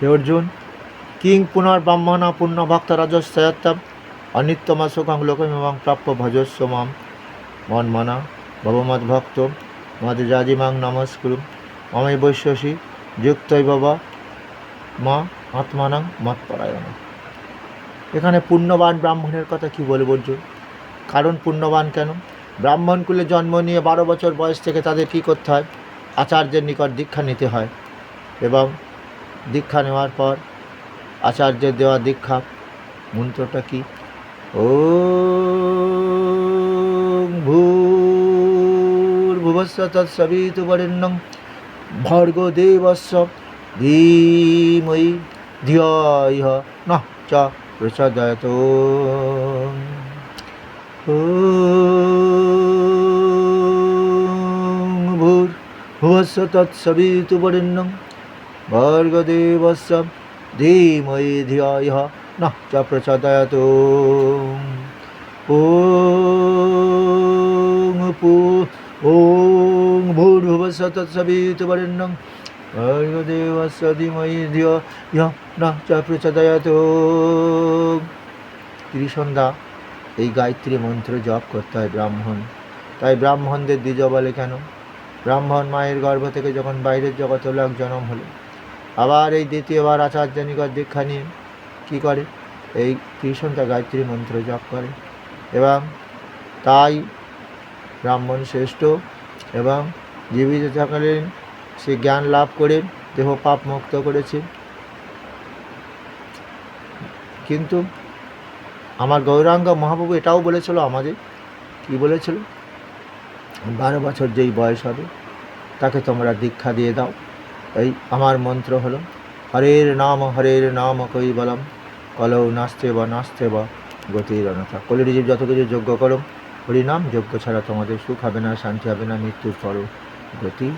হে Arjun, king পুনর্ব্রাহ্মণা পূর্ণ ভক্ত রাজস্বয়ত্তম অনিত্যমা সুখং লোকমিমাং প্রাপ্য ভজস্ব মাম মন্মনা ভবমদ্ভক্ত মদ্যাজিমাং নমস্কুরু মমৈ বৈশ্যসি যুক্তৈ বাবা মা আত্মানাং মৎপরায়ণ। এখানে পুণ্যবান ব্রাহ্মণের কথা কি বলব অর্জুন? কারণ পুণ্যবান কেন? ব্রাহ্মণ কুলে জন্ম নিয়ে 12 বছর বয়স থেকে তাদের কী করতে হয়? আচার্যের নিকট দীক্ষা নিতে হয় এবং দীক্ষা নেওয়ার পর আচার্যের দেওয়া দীক্ষা মন্ত্রটা কি? ওম ভূর্ভুবস্য তৎসবিতুর্বরেণ্যং ভর্গো দেবস্য ধীমহি ধিয়া নঃ চ প্রচোদয়াৎ। ওম ভূর্ভুবস্য তৎসবিতুর্বরেণ্যং ভর্গো দেবস্য ধীমহি ধিয়া নঃ চ প্রচোদয়াৎ। ওম ভূর্ভুবস্য তৎসবিতুর্বরেণ্যং ভর্গো দেবস্য ধীমহি ধিয়া নঃ চ প্রচোদয়াৎ। ত্রিসন্ধ্যা এই গায়ত্রী মন্ত্র জপ করতে হয় ব্রাহ্মণ। তাই ব্রাহ্মণদের দ্বিজ বলে কেন? ব্রাহ্মণ মায়ের গর্ভ থেকে যখন বাইরের জগতে লোক জন্ম হলো, আবার এই দ্বিতীয়বার আচার্য নিকট দীক্ষা নিয়ে কী করে? এই ত্রিসন্ধ্যা গায়ত্রী মন্ত্র জপ করে এবং তাই ব্রাহ্মণ শ্রেষ্ঠ এবং জীবিত থাকালীন সে জ্ঞান লাভ করে দেহ পাপ মুক্ত করেছে। কিন্তু আমার গৌরাঙ্গ মহাপ্রভু এটাও বলেছিল আমাদের, কি বলেছিল? 12 বছর যেই বয়স হবে তাকে তোমরা দীক্ষা দিয়ে দাও। এই আমার মন্ত্র হলো হরের নাম কৈবলম কলৌ নাস্তে বা গতির অনথা। কলির জীব যত কিছু যজ্ঞ করো, হরিনাম যজ্ঞ ছাড়া তোমাদের সুখ হবে না, শান্তি হবে না, মৃত্যুর পরও গতি।